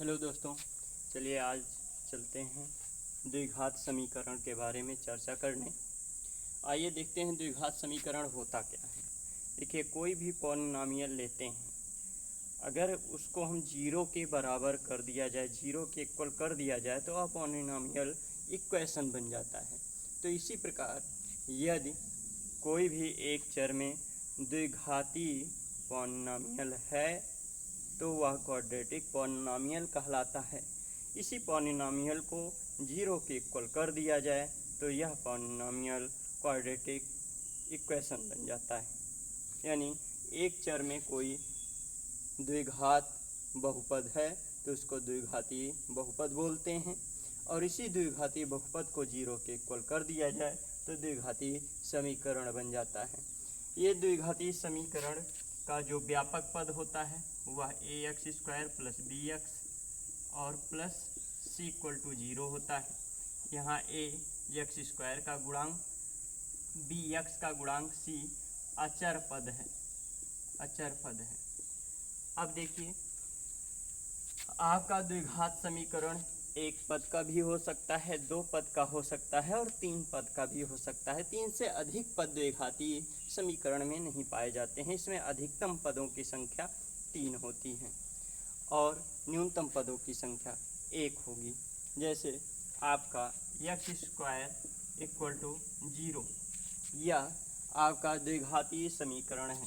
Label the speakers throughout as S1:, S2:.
S1: Hello दोस्तों, चलिए आज चलते हैं द्विघात समीकरण के बारे में चर्चा करने। आइए देखते हैं द्विघात समीकरण होता क्या है। देखिए, कोई भी पॉलिनॉमियल लेते हैं, अगर उसको हम जीरो के बराबर कर दिया जाए, जीरो के इक्वल कर दिया जाए तो वह पॉलिनॉमियल इक्वेशन बन जाता है। तो इसी प्रकार यदि कोई भी एक चर में द्विघाती पॉलिनॉमियल है तो वह क्वाड्रेटिक पॉलिनॉमियल कहलाता है। इसी पॉलिनॉमियल को जीरो के इक्वल कर दिया जाए तो यह पॉलिनॉमियल क्वाड्रेटिक इक्वेशन बन जाता है। यानी एक चर में कोई द्विघात बहुपद है तो उसको द्विघाती बहुपद बोलते हैं, और इसी द्विघाती बहुपद को जीरो के इक्वल कर दिया जाए तो द्विघाती समीकरण बन जाता है। ये द्विघाती समीकरण का जो व्यापक पद होता है वह ax² प्लस bx और प्लस c इक्वल टू 0 होता है। यहाँ a x² का गुणांक, bx का गुणांक, c अचर पद है, अचर पद है। अब देखिए, आपका द्विघात समीकरण एक पद का भी हो सकता है, दो पद का हो सकता है और तीन पद का भी हो सकता है। तीन से अधिक पद द्विघाती समीकरण में नहीं पाए जाते हैं। इसमें अधिकतम पदों की संख्या 3 होती है और न्यूनतम पदों की संख्या 1 होगी। जैसे आपका x² इक्वल टू 0, यह आपका द्विघाती समीकरण है।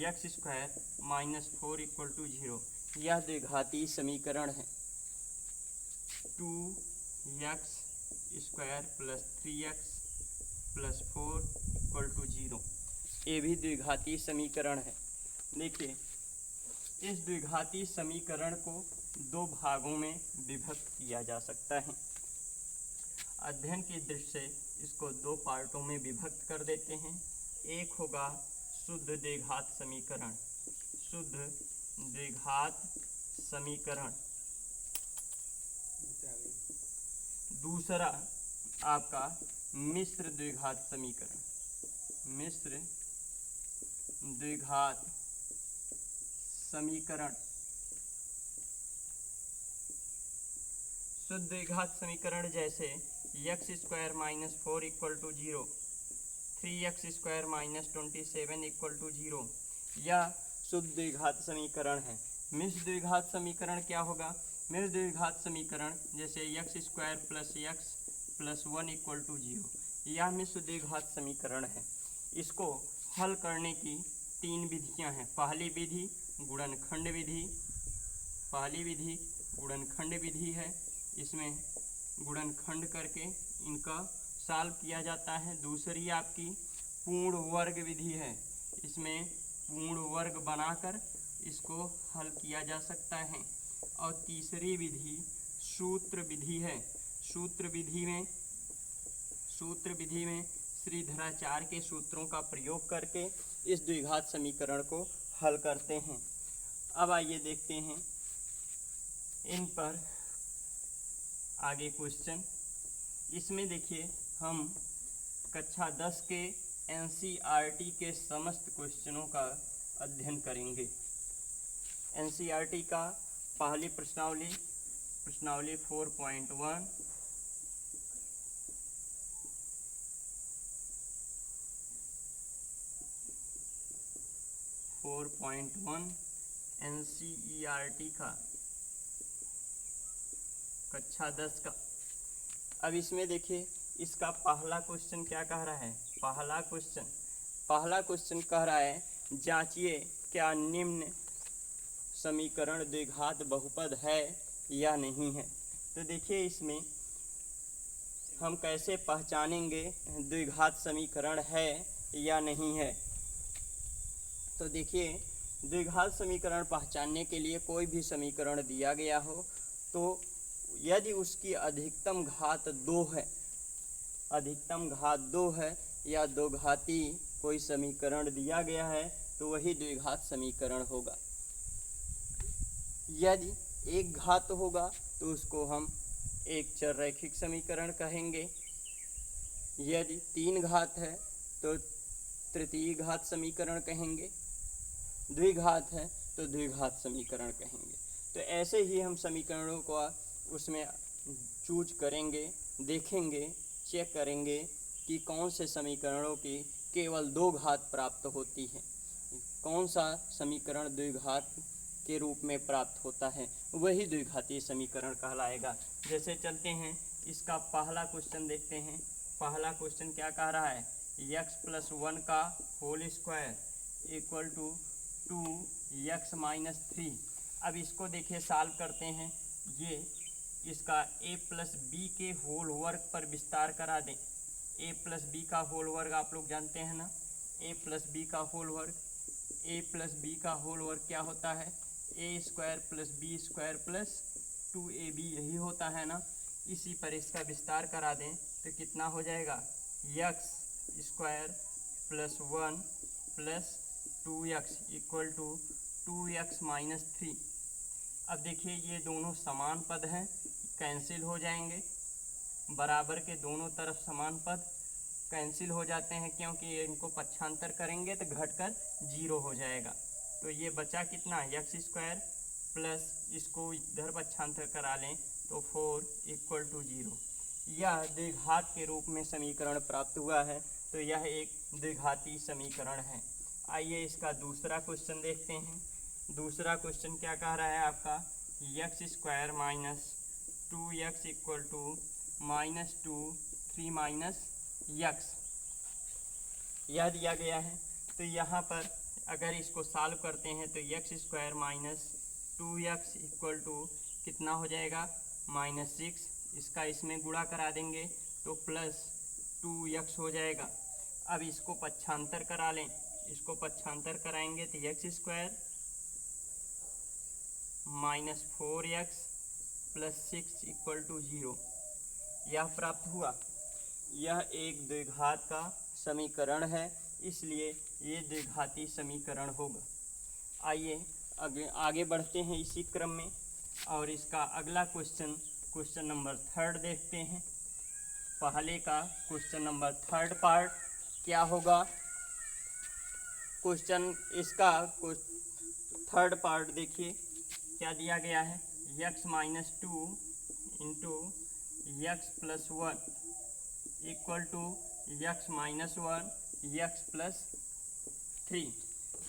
S1: x² माइनस 4 इक्वल टू 0, यह द्विघाती समीकरण है। 2x² plus 3x plus 4 equal to 0, ये भी द्विघाती समीकरण है। देखिए, इस द्विघाती समीकरण को दो भागों में विभक्त किया जा सकता है। अध्ययन की दृष्टि से इसको दो पार्टों में विभक्त कर देते हैं। एक होगा शुद्ध द्विघात समीकरण, शुद्ध द्विघात समीकरण। दूसरा आपका मिश्र द्विघात समीकरण, मिश्र द्विघात समीकरण। शुद्ध द्विघात समीकरण जैसे x² minus 4 equal to 0, 3x² minus 27 equal to 0, यह शुद्ध द्विघात समीकरण है। मिश्र द्विघात समीकरण क्या होगा? मिश्र द्विघात समीकरण जैसे x² plus x plus 1 equal to 0, यह मिश्र द्विघात समीकरण है। इसको हल करने की तीन विधियां हैं। पहली विधि गुणनखंड विधि, पहली विधि गुणनखंड विधि है, इसमें गुणनखंड करके इनका सॉल्व किया जाता है। दूसरी आपकी पूर्ण वर्ग विधि है, इसमें पूर्ण वर्ग बनाकर इसको हल किया जा सकता है। और तीसरी विधि सूत्र विधि है। सूत्र विधि में श्रीधराचार्य के सूत्रों का प्रयोग करके इस द्विघात समीकरण को हल करते हैं। अब आइए देखते हैं इन पर आगे क्वेश्चन। इसमें देखिए, हम कक्षा 10 के NCERT के समस्त क्वेश्चनों का अध्ययन करेंगे। NCERT का पहली प्रश्नावली 4.1, NCERT का कक्षा 10 का। अब इसमें देखिए, इसका पहला क्वेश्चन क्या कह रहा है? पहला क्वेश्चन कह रहा है, जांचिए क्या निम्न समीकरण द्विघात बहुपद है या नहीं है। तो देखिए, इसमें हम कैसे पहचानेंगे द्विघात समीकरण है या नहीं है। तो देखिए, द्विघात समीकरण पहचानने के लिए कोई भी समीकरण दिया गया हो तो यदि उसकी अधिकतम घात 2 है, अधिकतम घात 2 है या दो घाती कोई समीकरण दिया गया है तो वही द्विघात समीकरण होगा। यदि एक घात होगा तो उसको हम एक चर रैखिक समीकरण कहेंगे। यदि 3 घात है तो तृतीय घात समीकरण कहेंगे। द्विघात है तो द्विघात समीकरण कहेंगे। तो ऐसे ही हम समीकरणों को उसमें चूज करेंगे, देखेंगे, चेक करेंगे कि कौन से समीकरणों की केवल 2 घात प्राप्त होती है, कौन सा समीकरण द्विघात के रूप में प्राप्त होता है, वही द्विघातीय समीकरण कहलाएगा। जैसे चलते हैं, इसका पहला क्वेश्चन देखते हैं। पहला क्वेश्चन क्या कह रहा है, x+1 का whole square equal to 2x-3। अब इसको देखिए सॉल्व करते हैं। ये इसका a+b के होल वर्ग पर विस्तार करा दें। a+b का होल वर्ग आप लोग जानते हैं ना, a+b का होल वर्ग, a+b का होल वर्ग क्या होता है, a² + b² + 2ab, यही होता है ना। इसी पर इसका विस्तार करा दें तो कितना हो जाएगा, x² + 1 + 2x equal to 2x-3। अब देखिए ये दोनों समान पद हैं, कैंसिल हो जाएंगे। बराबर के दोनों तरफ समान पद कैंसिल हो जाते हैं, क्योंकि इनको पक्षांतर करेंगे तो घटकर 0 हो जाएगा। तो ये बचा कितना, x² प्लस इसको इधर पक्षांतर करा लें तो 4 इक्वल टू 0। यह द्विघात के रूप में समीकरण प्राप्त हुआ है, तो यह एक द्विघाती समीकरण है। आइए इसका दूसरा क्वेश्चन देखते हैं। दूसरा क्वेश्चन क्या कह रहा है आपका, x² - 2x equal to -2 3 - x, यह दिया गया है। तो यहाँ पर अगर इसको सॉल्व करते हैं तो x² - 2x इक्वल टू कितना हो जाएगा, -6। इसका इसमें गुणा करा देंगे तो +2x हो जाएगा। अब इसको पक्षांतर करा लें, इसको पक्षांतर कराएंगे तो x² - 4x + 6 इक्वल टू 0, यह प्राप्त हुआ। यह एक द्विघात का समीकरण है, इसलिए ये द्विघाती समीकरण होगा। आइए आगे बढ़ते हैं इसी क्रम में, और इसका अगला क्वेश्चन नंबर 3 देखते हैं। पहले का क्वेश्चन नंबर 3 पार्ट क्या होगा, क्वेश्चन इसका 3 पार्ट देखिए क्या दिया गया है, x - 2 × x + 1 equal to x - 1 x + 3।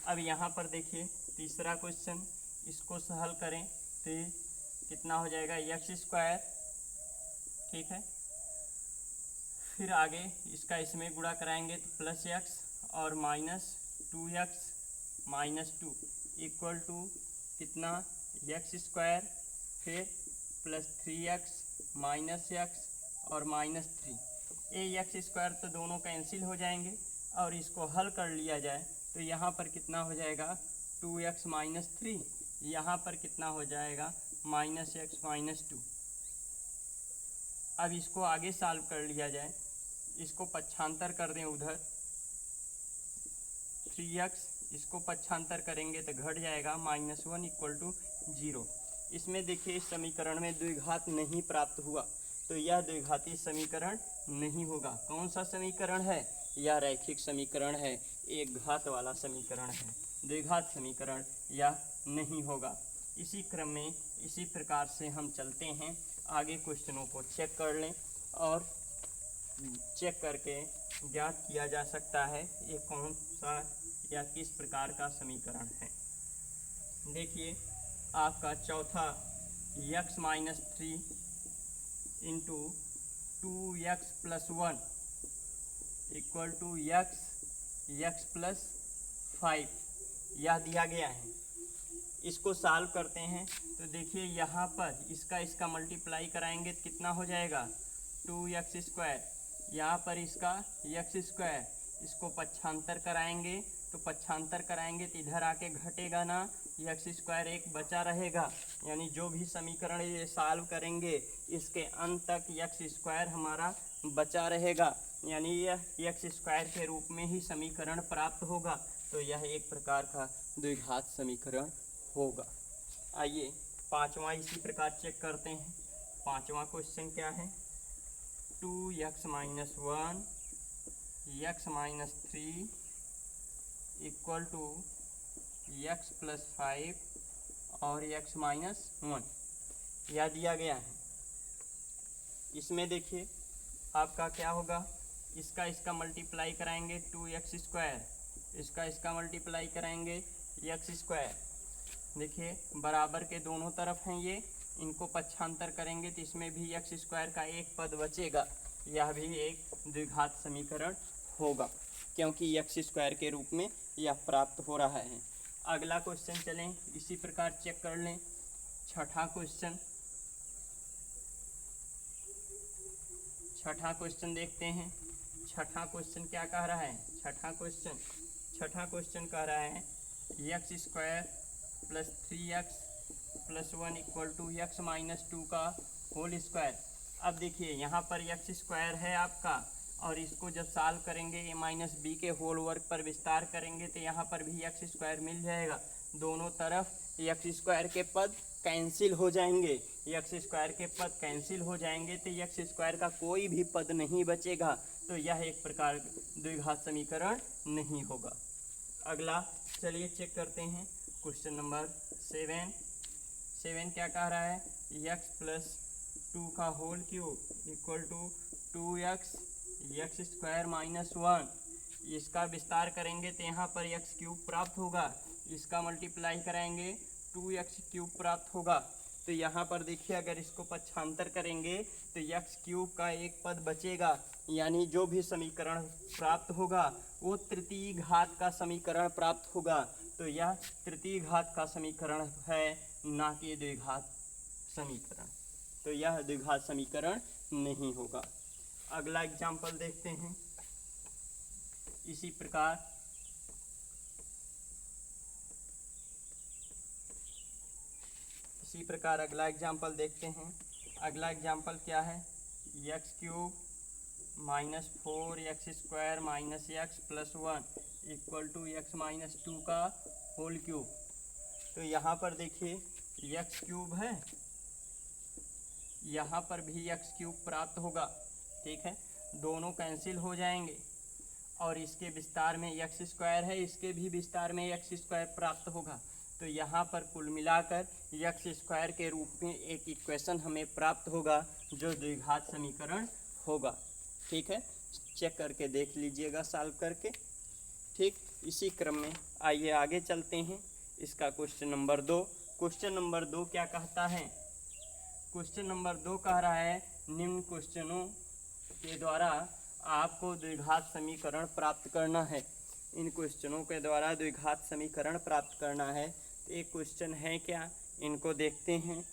S1: अब यहाँ पर देखिए तीसरा क्वेश्चन, इसको हल करें तो कितना हो जाएगा, x², ठीक है। फिर आगे इसका इसमें गुणा कराएंगे तो +x और -2x - 2 इक्वल टू कितना, x², फिर +3x -x और -3। ये x² तो दोनों कैंसिल हो जाएंगे, और इसको हल कर लिया जाए तो यहाँ पर कितना हो जाएगा, 2x - 3, यहाँ पर कितना हो जाएगा, -x - 2। अब इसको आगे सॉल्व कर लिया जाए, इसको पक्षांतर कर दें उधर, 3x, इसको पक्षांतर करेंगे तो घट जाएगा, -1 इक्वल टू 0। इसमें देखिए इस समीकरण में द्विघात नहीं प्राप्त हुआ, तो यह द्विघाती समीकरण नहीं होगा। कौन सा समीकरण है, यह रैखिक समीकरण है, एक घात वाला समीकरण है, द्विघात समीकरण यह नहीं होगा। इसी क्रम में इसी प्रकार से हम चलते हैं, आगे क्वेश्चनों को चेक कर लें, और चेक करके ज्ञात किया जा सकता है ये कौन सा या किस प्रकार का समीकरण है। देखिए आपका चौथा, x - 3 × 2x + 1 equal to x + 5, यह दिया गया है। इसको सॉल्व करते हैं तो देखिए यहाँ पर इसका मल्टीप्लाई कराएंगे तो कितना हो जाएगा, 2x², यहाँ पर इसका x², इसको पक्षांतर कराएंगे तो इधर आके घटेगा ना, x² एक बचा रहेगा, यानी जो भी समीकरण ये सॉल्व करेंगे इसके अंत तक x² हमारा बचा रहेगा, यानी यह x² के रूप में ही समीकरण प्राप्त होगा। तो यह एक प्रकार का द्विघात समीकरण होगा। आइए पांचवा इसी प्रकार चेक करते हैं। पांचवा क्वेश्चन क्या है, 2x - 1 x - 3 equal to x + 5 और x माइनस 1 यह दिया गया है। इसमें देखिए आपका क्या होगा, इसका मल्टीप्लाई कराएंगे 2x², इसका मल्टीप्लाई कराएंगे x²। देखिए बराबर के दोनों तरफ हैं ये, इनको पक्षांतर करेंगे तो इसमें भी x² का एक पद बचेगा। यह भी एक द्विघात समीकरण होगा क्योंकि x² के रूप में यह प्राप्त हो रहा है। अगला क्वेश्चन चलें, इसी प्रकार चेक कर लें। छठा क्वेश्चन देखते हैं। छठा क्वेश्चन क्या कह रहा है? छठा क्वेश्चन कह रहा है x² + 3x + 1 = x - 2 का होल स्क्वायर। अब देखिए यहाँ पर x² है आपका, और इसको जब सॉल्व करेंगे a - b के होल वर्ग पर विस्तार करेंगे तो यहाँ पर भी x² मिल जाएगा। दोनों तरफ x² के पद कैंसिल हो जाएंगे, x² के पद कैंसिल हो जाएंगे तो x² का कोई भी पद नहीं बचेगा, तो यह एक प्रकार द्विघात समीकरण नहीं होगा। अगला चलिए चेक करते हैं क्वेश्चन नंबर 7 क्या कह रहा है? x + 2 का होल क्यूब = 2x x² - 1। इसका विस्तार करेंगे तो यहाँ पर x³ प्राप्त होगा, इसका मल्टीप्लाई कराएंगे 2x³ प्राप्त होगा। तो यहाँ पर देखिए अगर इसको पक्षांतर करेंगे तो x³ का एक पद बचेगा, यानी जो भी समीकरण प्राप्त होगा वो तृतीय घात का समीकरण प्राप्त होगा। तो यह तृतीय घात का समीकरण है, ना कि द्विघात समीकरण। तो यह द्विघात समीकरण नहीं होगा। अगला एग्जाम्पल देखते हैं। इसी प्रकार अगला एग्जाम्पल देखते हैं। अगला एग्जाम्पल क्या है? x³ - 4x² - x + 1 = x - 2 का होल क्यूब। तो यहाँ पर देखिए x³ है, यहाँ पर भी x³ प्राप्त होगा, ठीक है। दोनों कैंसिल हो जाएंगे और इसके विस्तार में x² है, इसके भी विस्तार में x² प्राप्त होगा। तो यहाँ पर कुल मिलाकर x² के रूप में एक इक्वेशन हमें प्राप्त होगा जो द्विघात समीकरण होगा, ठीक है। चेक करके देख लीजिएगा सॉल्व करके, ठीक। इसी क्रम में आइए आगे चलते हैं। इसका क्वेश्चन नंबर 2 क्या कहता है? क्वेश्चन नंबर 2 कह रहा है निम्न क्वेश्चनों के द्वारा आपको द्विघात समीकरण प्राप्त करना है। इन क्वेश्चनों के द्वारा द्विघात समीकरण प्राप्त करना है। तो एक क्वेश्चन है क्या, इनको देखते हैं।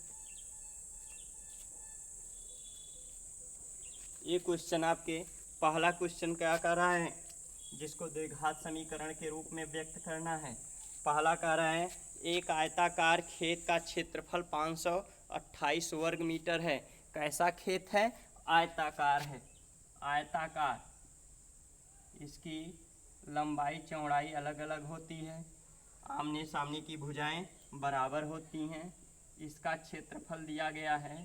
S1: ये क्वेश्चन आपके पहला क्वेश्चन क्या कर रहा है, जिसको द्विघात समीकरण के रूप में व्यक्त करना है। पहला कह रहा है एक आयताकार खेत का क्षेत्रफल 528 वर्ग मीटर है। कैसा खेत है? आयताकार है, आयताकार। इसकी लंबाई चौड़ाई अलग अलग होती है, आमने सामने की भुजाएं बराबर होती हैं। इसका क्षेत्रफल दिया गया है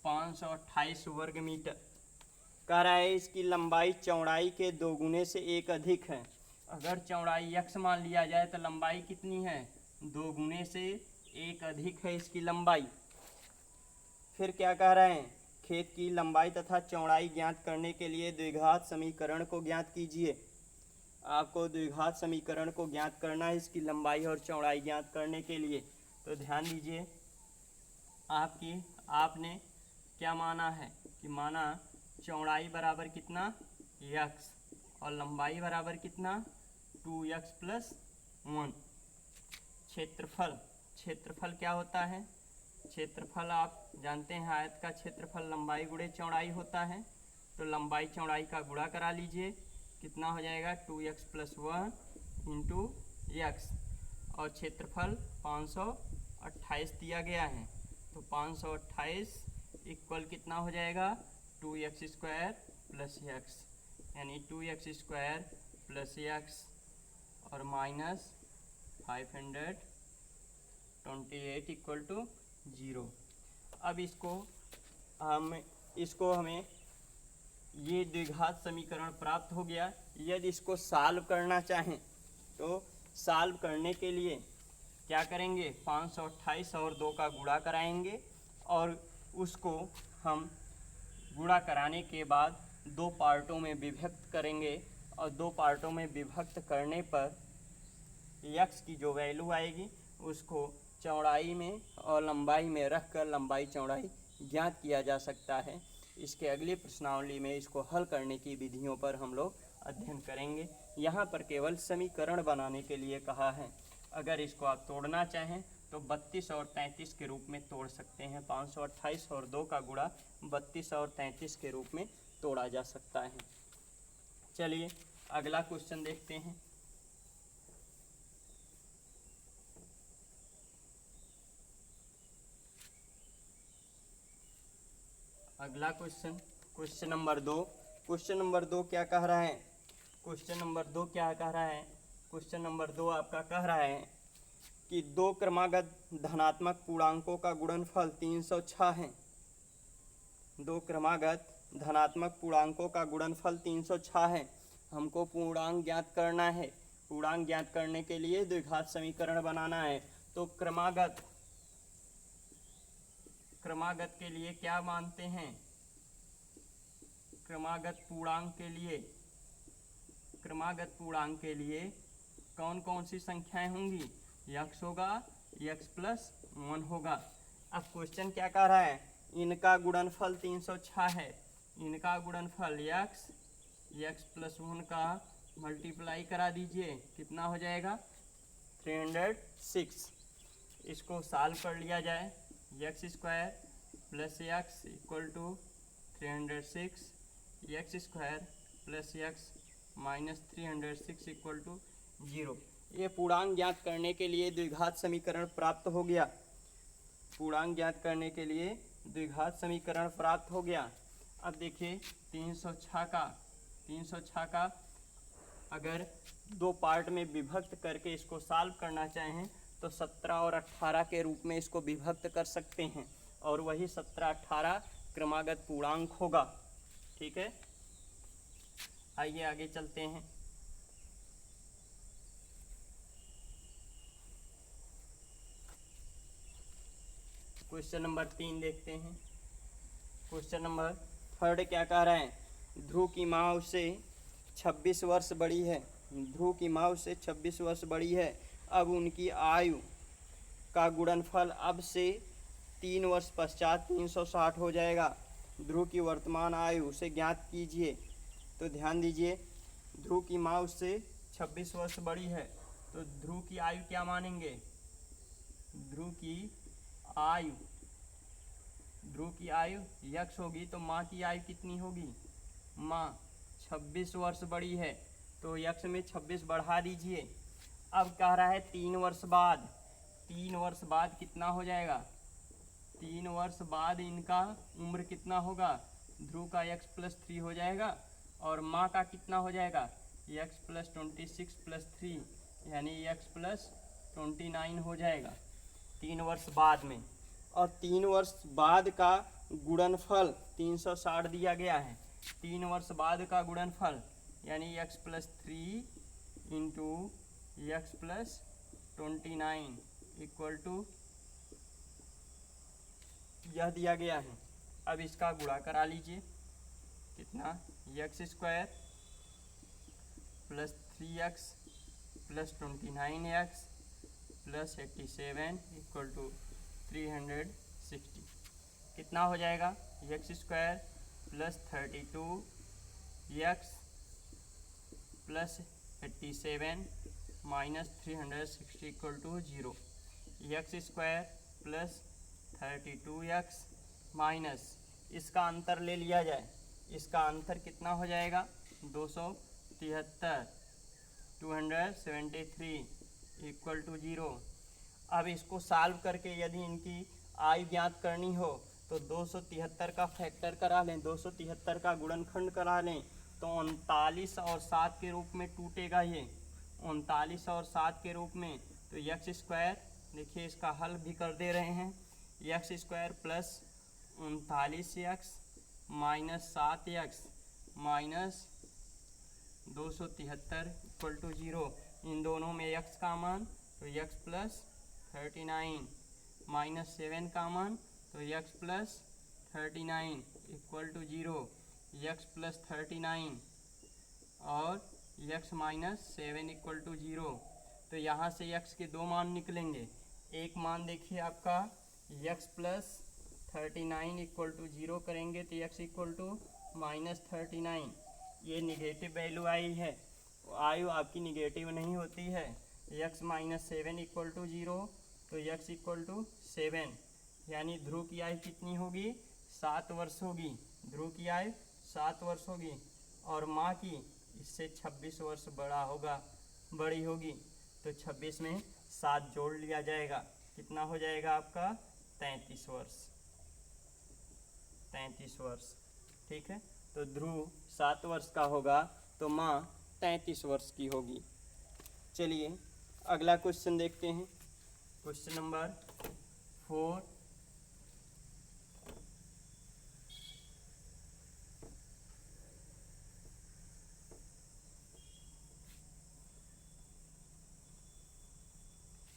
S1: 528 वर्ग मीटर। कह रहा है इसकी लंबाई चौड़ाई के 2 गुने से 1 अधिक है। अगर चौड़ाई x मान लिया जाए तो लंबाई कितनी है? 2 गुने से 1 अधिक है इसकी लंबाई। फिर क्या कह रहे हैं? खेत की लंबाई तथा चौड़ाई ज्ञात करने के लिए द्विघात समीकरण को ज्ञात कीजिए। आपको द्विघात समीकरण को ज्ञात करना है इसकी लंबाई और चौड़ाई ज्ञात करने के लिए। तो ध्यान दीजिए, आपने क्या माना है कि माना चौड़ाई बराबर कितना? x, और लंबाई बराबर कितना? 2x + 1। क्षेत्रफल क्या होता है? क्षेत्रफल आप जानते हैं, आयत का क्षेत्रफल लंबाई गुणे चौड़ाई होता है। तो लंबाई चौड़ाई का गुणा करा लीजिए, कितना हो जाएगा? 2x + 1 × x, और क्षेत्रफल 528 दिया गया है। तो 528 इक्वल कितना हो जाएगा? 2x² + x, यानी 2x² + x और माइनस 528 = 0। अब इसको हमें ये द्विघात समीकरण प्राप्त हो गया। यदि इसको सॉल्व करना चाहें तो सॉल्व करने के लिए क्या करेंगे, 528 और 2 का गुणा कराएंगे और उसको हम गुणा कराने के बाद 2 पार्टों में विभक्त करेंगे और 2 पार्टों में विभक्त करने पर यक्स की जो वैल्यू आएगी उसको चौड़ाई में और लंबाई में रख कर लंबाई चौड़ाई ज्ञात किया जा सकता है। इसके अगली प्रश्नावली में इसको हल करने की विधियों पर हम लोग अध्ययन करेंगे। यहाँ पर केवल समीकरण बनाने के लिए कहा है। अगर इसको आप तोड़ना चाहें तो 32 और 33 के रूप में तोड़ सकते हैं। 528 और 2 का गुणा 32 और 33 के रूप में तोड़ा जा सकता है। चलिए अगला क्वेश्चन देखते हैं। अगला क्वेश्चन नंबर 2। क्वेश्चन नंबर 2 क्या कह रहा है? क्वेश्चन नंबर 2 क्या कह रहा है? क्वेश्चन नंबर 2 आपका कह रहा है कि 2 क्रमागत धनात्मक पूर्णांकों का गुणनफल 306 है। 2 क्रमागत धनात्मक पूर्णांकों का गुणनफल 306 है। हमको पूर्णांक ज्ञात करना है। पूर्णांक ज्ञात करने के लिए द्विघात समीकरण बनाना है। तो क्रमागत के लिए क्या मानते हैं? क्रमागत पूर्णांक के लिए कौन कौन सी संख्याएं होंगी? यक्स होगा, यक्स प्लस 1 होगा। अब क्वेश्चन क्या कह रहा है? इनका गुणनफल 306 है। इनका गुणनफल यक्स प्लस 1 का मल्टीप्लाई करा दीजिए, कितना हो जाएगा? 306। इसको सॉल्व कर लिया जाए। X square plus x equal to 306, x square plus x minus 306 equal to 0। ये पूर्णांक ज्ञात करने के लिए द्विघात समीकरण प्राप्त हो गया। पूर्णांक ज्ञात करने के लिए द्विघात समीकरण प्राप्त हो गया। अब देखिए 306 का अगर 2 पार्ट में विभक्त करके इसको सॉल्व करना चाहें तो 17 और 18 के रूप में इसको विभक्त कर सकते हैं और वही 17-18 क्रमागत पूर्णांक होगा। ठीक है, आइए आगे चलते हैं। क्वेश्चन नंबर 3 देखते हैं। क्वेश्चन नंबर 3 क्या कह रहा है? ध्रुव की माँ उससे 26 वर्ष बड़ी है। ध्रुव की माँ उससे 26 वर्ष बड़ी है। अब उनकी आयु का गुणनफल अब से 3 वर्ष पश्चात 360 हो जाएगा। ध्रुव की वर्तमान आयु से ज्ञात कीजिए। तो ध्यान दीजिए, ध्रुव की माँ उससे 26 वर्ष बड़ी है तो ध्रुव की आयु क्या मानेंगे? ध्रुव की आयु यक्स होगी तो माँ की आयु कितनी होगी? माँ 26 वर्ष बड़ी है तो यक्स में 26 बढ़ा दीजिए। अब कह रहा है 3 वर्ष बाद। 3 वर्ष बाद कितना हो जाएगा? 3 वर्ष बाद इनका उम्र कितना होगा? ध्रुव का x प्लस 3 हो जाएगा और माँ का कितना हो जाएगा? x प्लस 26 प्लस 3 यानी x प्लस 29 हो जाएगा 3 वर्ष बाद में। और 3 वर्ष बाद का गुणनफल 360 दिया गया है। 3 वर्ष बाद का गुणनफल यानी x plus 3 into x plus 29 equal to यह दिया गया है। अब इसका गुणा करा लीजिए, कितना? X square plus 3x plus 29x plus 87 equal to 360 कितना हो जाएगा? X square plus 32x plus 87 minus 360 equal to 0। X square plus 32x minus इसका अंतर ले लिया जाए। इसका अंतर कितना हो जाएगा? 273 273 इक्वल टू 0। अब इसको सॉल्व करके यदि इनकी आयु ज्ञात करनी हो तो 273 का फैक्टर करा लें, 273 का गुणनखंड करा लें तो 39 और 7 के रूप में टूटेगा। ये 39 और 7 के रूप में। तो यक्स स्क्वायर, देखिए इसका हल भी कर दे रहे हैं। X square plus 39x minus 7x minus 273 equal to 0। इन दोनों में x का मान तो x प्लस 39 माइनस 7 कॉमन, तो x plus 39 equal to 0, x plus 39 और x माइनस 7 इक्वल टू 0। तो यहाँ से x के दो मान निकलेंगे। एक मान देखिए आपका x प्लस 39 इक्वल टू 0 करेंगे तो x इक्वल टू माइनस 39, ये निगेटिव वैल्यू आई है, आयु आपकी निगेटिव नहीं होती है। x माइनस 7 इक्वल टू 0, तो x इक्वल टू 7, यानी ध्रुव की आयु कितनी होगी? 7 वर्ष होगी। ध्रुव की आयु 7 वर्ष होगी और माँ की इससे 26 वर्ष बड़ी होगी। तो 26 में 7 जोड़ लिया जाएगा, कितना हो जाएगा आपका? 33 वर्ष। 33 वर्ष, ठीक है। तो ध्रुव 7 वर्ष का होगा तो माँ 33 वर्ष की होगी। चलिए अगला क्वेश्चन देखते हैं। Question number 4।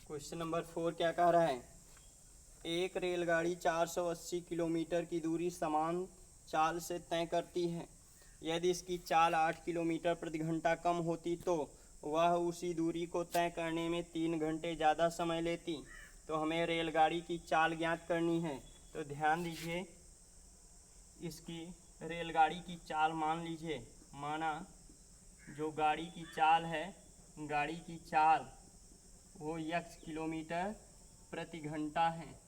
S1: क्वेश्चन नंबर 4 क्या कह रहा है? एक रेलगाड़ी 480 किलोमीटर की दूरी समान चाल से तय करती है। यदि इसकी चाल 8 किलोमीटर प्रति घंटा कम होती तो वह उसी दूरी को तय करने में 3 घंटे ज़्यादा समय लेती। तो हमें रेलगाड़ी की चाल ज्ञात करनी है। तो ध्यान दीजिए, इसकी रेलगाड़ी की चाल मान लीजिए, माना जो गाड़ी की चाल है, गाड़ी की चाल वो x किलोमीटर प्रति घंटा है।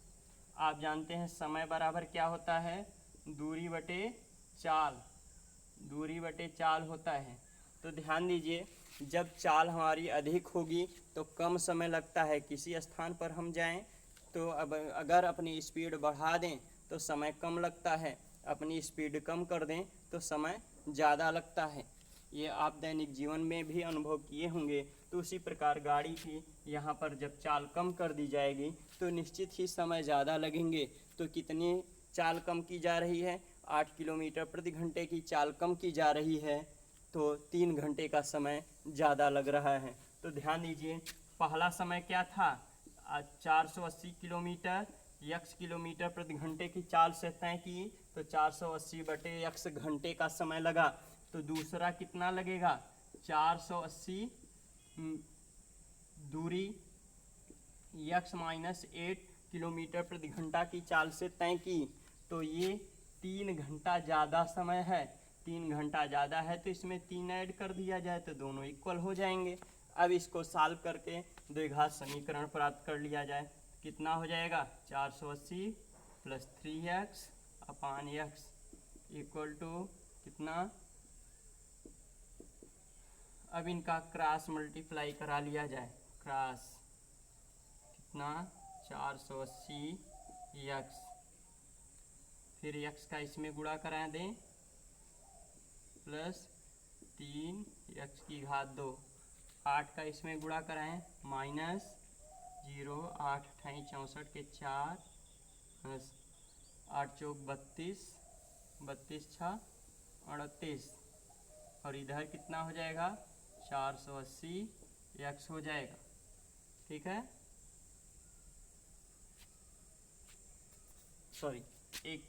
S1: आप जानते हैं समय बराबर क्या होता है? दूरी बटे चाल, दूरी बटे चाल होता है। तो ध्यान दीजिए, जब चाल हमारी अधिक होगी तो कम समय लगता है। किसी स्थान पर हम जाएं तो अब अगर अपनी स्पीड बढ़ा दें तो समय कम लगता है, अपनी स्पीड कम कर दें तो समय ज़्यादा लगता है। ये आप दैनिक जीवन में भी अनुभव किए होंगे। तो उसी प्रकार गाड़ी की यहाँ पर जब चाल कम कर दी जाएगी तो निश्चित ही समय ज़्यादा लगेंगे। तो कितनी चाल कम की जा रही है? 8 किलोमीटर प्रति घंटे की चाल कम की जा रही है, तो 3 घंटे का समय ज़्यादा लग रहा है। तो ध्यान दीजिए, पहला समय क्या था? 480 किलोमीटर x किलोमीटर प्रति घंटे की चाल से तय की, तो 480 बटे x घंटे का समय लगा। तो दूसरा कितना लगेगा? 480 दूरी x माइनस 8 किलोमीटर प्रति घंटा की चाल से तय की, तो ये 3 घंटा ज़्यादा समय है। 3 घंटा ज़्यादा है तो इसमें 3 ऐड कर दिया जाए तो दोनों इक्वल हो जाएंगे। अब इसको सॉल्व करके द्विघात समीकरण प्राप्त कर लिया जाए। कितना हो जाएगा? 480 plus 3x upon x equal to कितना? अब इनका क्रॉस मल्टीप्लाई करा लिया जाए। क्रॉस कितना? 480 x, फिर x का इसमें गुणा करा दें प्लस 3x की घात 2, 8 का इसमें गुणा कराएं माइनस 0, 8 अठाई 64 के 4, 8 चौक 32, 32 छः 38, और इधर कितना हो जाएगा? 480 x हो जाएगा। ठीक है, सॉरी एक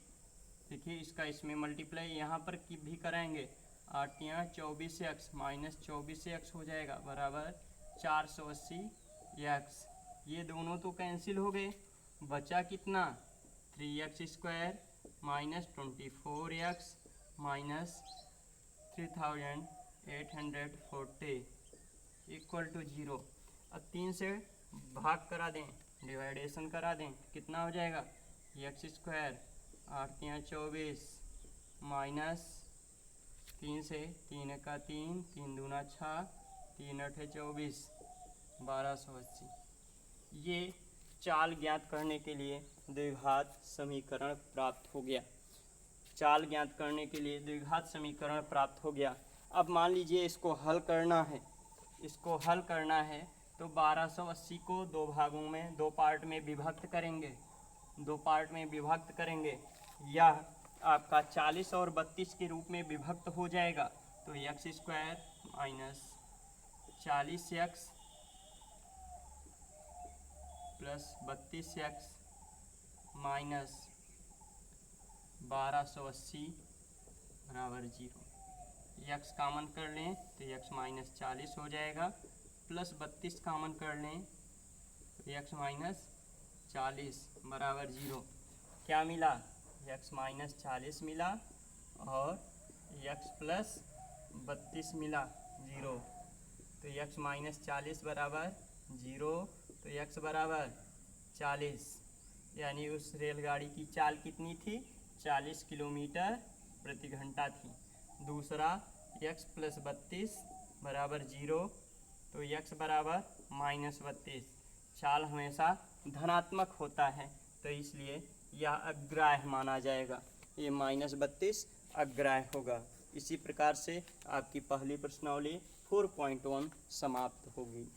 S1: देखिए, इसका इसमें मल्टीप्लाई यहाँ पर भी कराएंगे। 8 यहाँ 24x माइनस 24x हो जाएगा बराबर 480 x। ये दोनों तो कैंसिल हो गए, बचा कितना? 3x square minus 24x minus 3840 equal to 0। अब 3 से भाग करा दें, डिवाइडेशन करा दें, कितना हो जाएगा? x स्क्वायर 8 यहाँ 24 माइनस 3 से 3 का 3, 3 दूना 6, 3 अठे 24, 1280। ये चाल ज्ञात करने के लिए द्विघात समीकरण प्राप्त हो गया। चाल ज्ञात करने के लिए द्विघात समीकरण प्राप्त हो गया। अब मान लीजिए इसको हल करना है, इसको हल करना है तो 1280 को दो भागों में, दो पार्ट में विभक्त करेंगे, दो पार्ट में विभक्त करेंगे। यह आपका 40 और 32 के रूप में विभक्त हो जाएगा। तो x square minus 40x plus 32x minus 1280 बराबर 0। x कामन कर लें तो x माइनस 40 हो जाएगा, प्लस 32 कामन कर लें तो x माइनस 40 बराबर 0। क्या मिला? x माइनस 40 मिला और x प्लस 32 मिला 0। तो x माइनस 40 बराबर 0, तो x बराबर 40, यानी उस रेलगाड़ी की चाल कितनी थी? 40 किलोमीटर प्रति घंटा थी। दूसरा x प्लस 32 बराबर 0, तो x बराबर माइनस 32। चाल हमेशा धनात्मक होता है तो इसलिए यह अग्राह्य माना जाएगा। ये माइनस 32 अग्राह्य होगा। इसी प्रकार से आपकी पहली प्रश्नावली 4.1 समाप्त होगी।